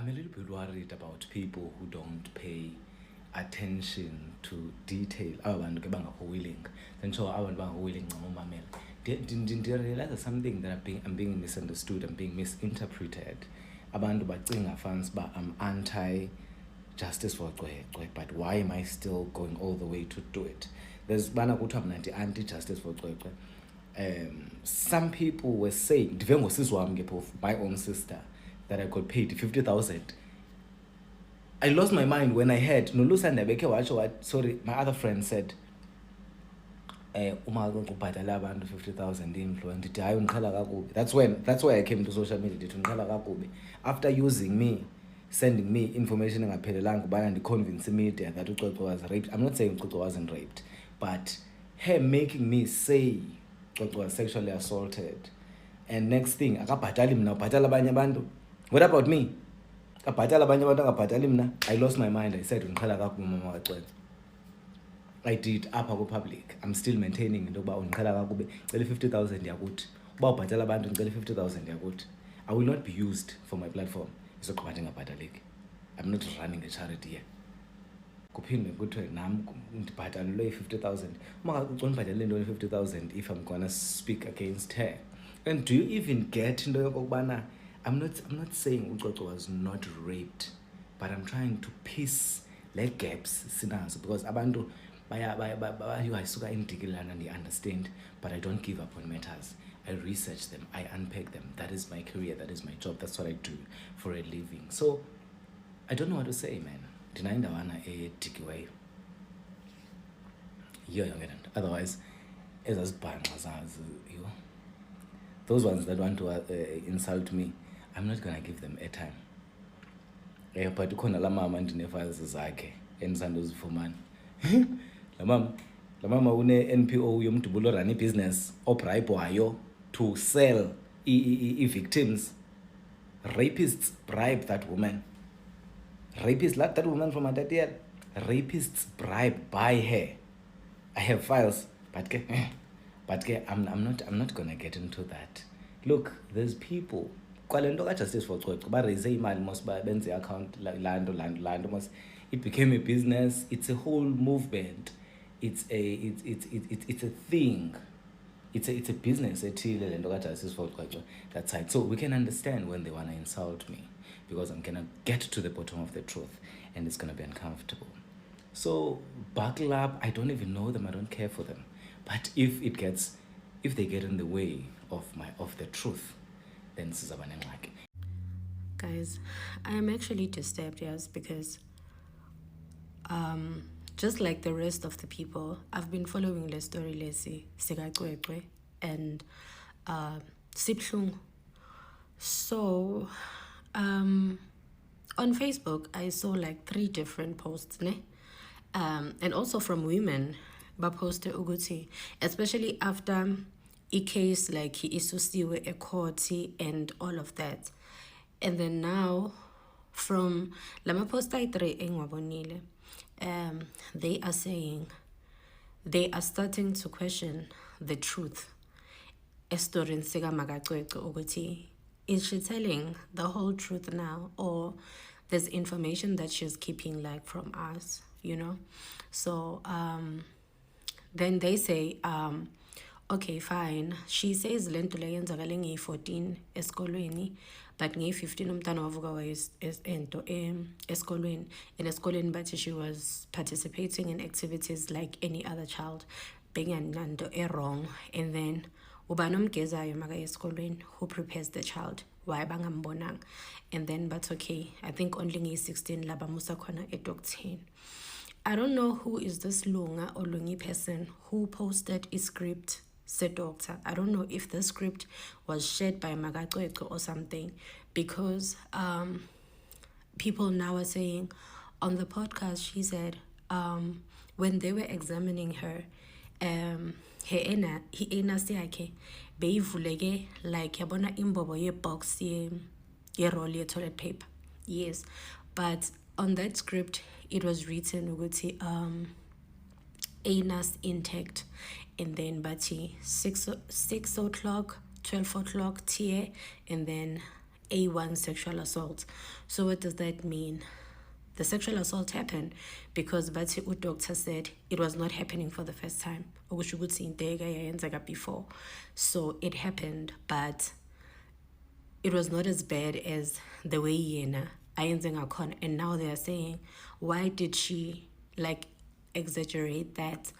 I'm a little bit worried about people who don't pay attention to detail. Abantu ke bangakho willing. Then so abantu bangakho willing ngomamela. Realize something that I'm being misunderstood, I'm being misinterpreted. Abantu bacinga fans but I'm anti justice for Cwecwe, but why am I still going all the way to do it? There's bana kuthiwa mna anti justice for Cwecwe. Some people were saying, my own sister, that I got paid 50,000. I lost my mind when I heard sorry, my other friend said, uma ubhadala abantu 50,000 influence ndithi hayi undiqhela kakubi. That's why I came to social media, ndithi undiqhela kakubi. After using me, sending me information engaphelelanga ubana ndiconvince media that uCwecwe was raped. I'm not saying uCwecwe wasn't raped, but her making me say uCwecwe was sexually assaulted, and next thing akabhatali mna ubhatala abanye abantu. What about me? Akabhatala abanye abantu angabhatali mna. I lost my mind. I said undiqhela kakubi mama kaCwecwe. I did apha ku-public. I'm still maintaining into yokuba undiqhela kakubi, cela 50,000 yakuthi. Uba ubhatala abantu ndicela 50,000 yakuthi. I will not be used for my platform. Isoqhuba ndingabhataleki. I'm not running a charity here. Kuphinde kuthiwe nam ndibhatalelwe 50,000. Uma undibhatalele ntoni 50,000 if I'm gonna speak against her? And do you even get into yokokubana I'm not saying uCwecwe was not raped, but I'm trying to piece le gaps sinazo, because abantu bayasuka indikilana and understand, but I don't give up on matters. I research them, I unpack them. That is my career, that is my job, that's what I do for a living. So I don't know what to say, man. Ndinaindawana etikiweyo. Otherwise, ezazibhanqa zazi, those ones that want to insult me, I'm not gonna give them airtime. But ukhona la mama ndinefiles zakhe endisandozifumana. La mama une-NPO yomdubulo orun business obribwayo to sell victims. Rapists bribe that woman. Rapists, that woman from Atatiel. Rapists bribe by her. I have files, but I'm not gonna get into that. Look, there's people. Justice for Cwecwe, raise imali must buy benze account land must. It became a business. It's a whole movement. It's a thing. It's a business. Justice for Cwecwe, that side. So we can understand when they wanna insult me, because I'm gonna get to the bottom of the truth, and it's gonna be uncomfortable. So buckle up. I don't even know them. I don't care for them. But if they get in the way of the truth, then sizabane ngxaki. Guys, I am actually disturbed, yes, because just like the rest of the people, I've been following the story lesi sikaCwecwe and Siphlungu. So on Facebook I saw like 3 different posts, and also from women baposte ukuthi, especially after a case like isusiwe ecourt and all of that. And then now from lama post ay-3 engiwabonile, they are saying they are starting to question the truth estorini sika makaCwecwe ukuthi, is she telling the whole truth now, or there's information that she's keeping like from us, So then they say, okay, fine. She says lento le yenzakale ngeyi-14 esikolweni, but ngeyi-15 umntana wavuka ento esikolweni. And esikolweni bathi she was participating in activities like any other child, bengananto wrong. And then ubani omgezayo maka esikolweni, who prepares the child, why bangambonanga. And then but okay, I think only ngeyi-16 laba musa khona edoctine. I don't know who is this Lunga or Lungi person who posted a script, said doctor. I don't know if the script was shared by makaCwecwe or something, because people now are saying on the podcast, she said when they were examining her, he anus yakhe beyivuleke like yabona imbobo ye-box ye-roll ye-toilet paper. Yes, but on that script it was written ukuthi anus intact, and then bathi 6 o'clock 12 o'clock tear, and then A1 sexual assault. So what does that mean? The sexual assault happened because Batsi doctor said it was not happening for the first time. Before. So it happened, but it was not as bad as the way Yena Ayenzenga. And now they are saying, why did she like exaggerate that?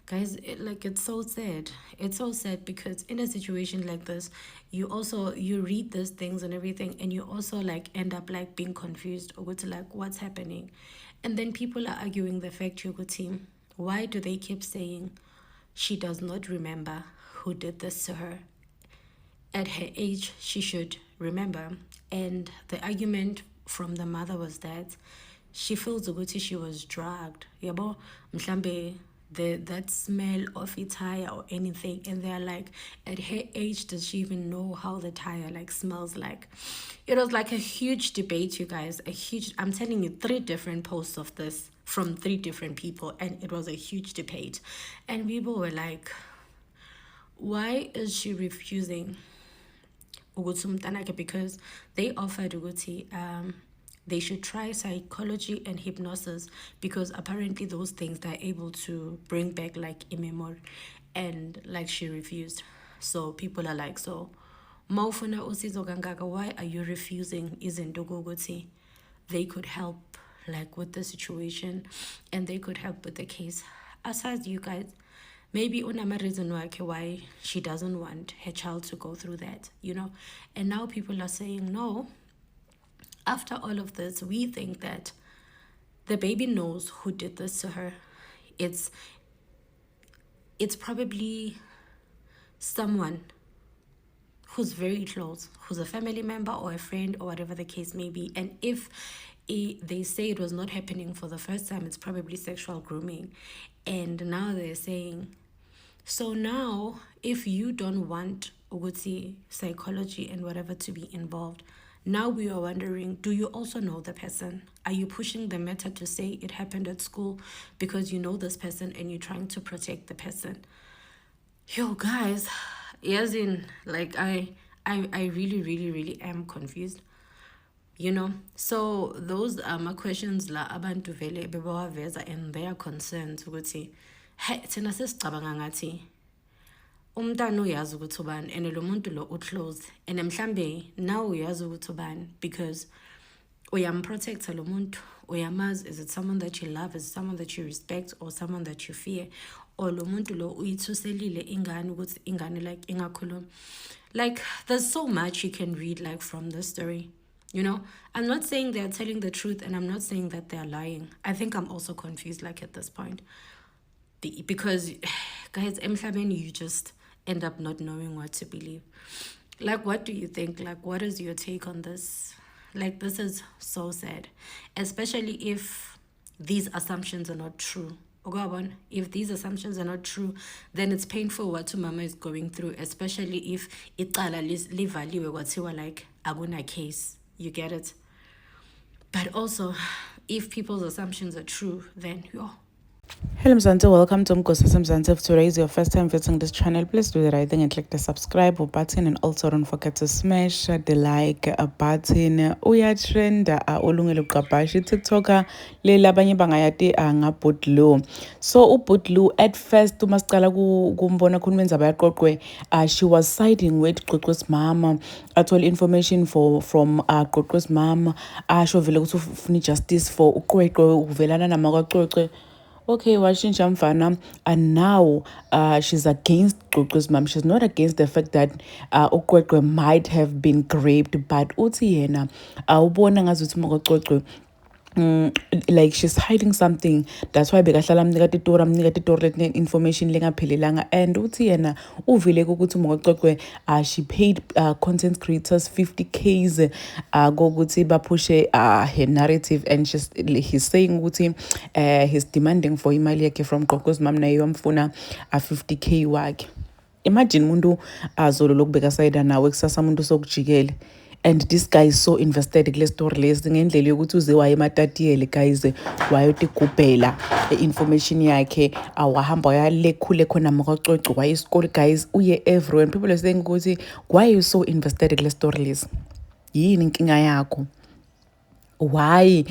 Guys, it's so sad. It's so sad because in a situation like this, you read these things and everything, and you also like end up like being confused or to like what's happening. And then people are arguing the fact, your team, why do they keep saying she does not remember who did this to her? At her age, she should remember. And the argument from the mother was that she feels ukuthi she was drugged. Yabo, mhlambe that smell of a tire or anything, and they're like, at her age, does she even know how the tire like smells like? It was like a huge debate, you guys. I'm telling you, 3 different posts of this from 3 different people, and it was a huge debate. And people were like, why is she refusing because they offered they should try psychology and hypnosis, because apparently those things they're able to bring back like a memory, and like she refused. So people are like, so mawufuna usizo kangaka, why are you refusing izinto ukuthi they could help like with the situation and they could help with the case? Aside, you guys, maybe unama reason why she doesn't want her child to go through that, And now people are saying, no, after all of this, we think that the baby knows who did this to her. It's probably someone who's very close, who's a family member or a friend or whatever the case may be. And if they say it was not happening for the first time, it's probably sexual grooming. And now they're saying, so now if you don't want Uguti psychology and whatever to be involved, now we are wondering, do you also know the person? Are you pushing the matter to say it happened at school because you know this person and you're trying to protect the person? Yo, guys, yes, like I really, really, really am confused. So those are my questions la abantu vele bebawaveza, and their concerns ukuthi hey thina sesicabanga ngathi umntana uyazi ukuthi ubani and lo muntu lo uclose, and mhlambe now uyazi ukuthi ubani because uyamprotecta lo muntu, uyamazi. Is it someone that you love? Is it someone that you respect, or someone that you fear? Or lo muntu lo uyithuselile ingane ukuthi ingane like ingakhuluma. Like there's so much you can read like from this story. I'm not saying they're telling the truth, and I'm not saying that they're lying. I think I'm also confused like at this point. Because guys, emhlabeni you just end up not knowing what to believe. Like, what do you think? Like, what is your take on this? Like, this is so sad, especially if these assumptions are not true. If these assumptions are not true, then it's painful what mama is going through, especially if icala livaliwe kwathiwa like akuna case. You get it? But also, if people's assumptions are true, then Hello Mzansi, welcome to Mkosasa Mzansi. If today is your first time visiting this channel, please do the right thing and click the subscribe button, and also don't forget to smash the like button. Uya trend olungele uqabashi TikToker le labanye bangayati nga Butlu. So uButlu at first umasicala kumbona khuluma abayaqoqwe, she was siding with Qoqwe's mama. Actual information from Qoqwe's mama asho vele ukuthi ufuna justice for uQweqwe uvelana namakaqoqwe. Okay, washintsha mfana, and now she's against Qoqwe's mom. She's not against the fact that uQweqwe might have been raped, but uthi yena ubona ngazuthi uQweqwe like she's hiding something. That's why bekahlala amnika titori information lengaphelelanga, and uthi yena uvile ukuthi uQweqwe she paid content creators 50Ks gokuthi bapushe her narrative, and he's saying ukuthi he's demanding for imali yakhe from Qoqwe's mom nayo yomfuna 50K wakhe. Imagine umuntu azolo lokubeka side nawe kusasa umuntu sokujikele. and this guy is so invested kule story lesi ngendlela yokuthi uze waye ematatiyele guys wayotigubhela information yakhe awahamba wayale khule khona makacwecwe waye isikole guys uye everywhere. People are saying ukuthi why are you so invested kule story lesi, yini inkinga yakho? Why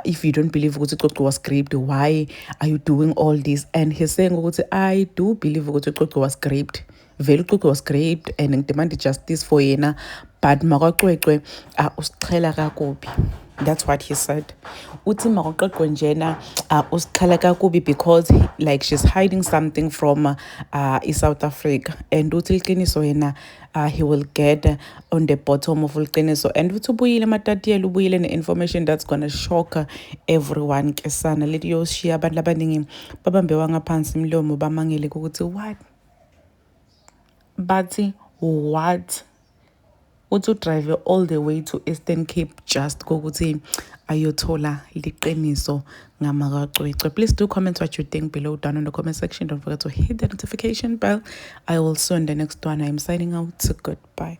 if you don't believe ukuthi uCoco was script, why are you doing all this? And he's saying ukuthi I do believe ukuthi uCoco was script, vele uCoco was script and ngidemand justice for yena, but makacwecwe usichela kakubi. That's what he said. Uthi makacwecwe njena usichela kakubi because like she's hiding something from South Africa, and uthi iqiniso yena he will get on the bottom of iqiniso, and uthi ubuyile matatiyela ubuyile ne-information that's gonna shock everyone ke sana leti yoshiya abantu abaningi babambewa ngaphansi imlomo bamangele ukuthi what bathi what uthi drive all the way to Eastern Cape just kokuthi ayothola liqiniso ngamakacwecwe. Please do comment what you think below down in the comment section. Don't forget to hit the notification bell. I will see you in the next one. I'm signing out. Goodbye.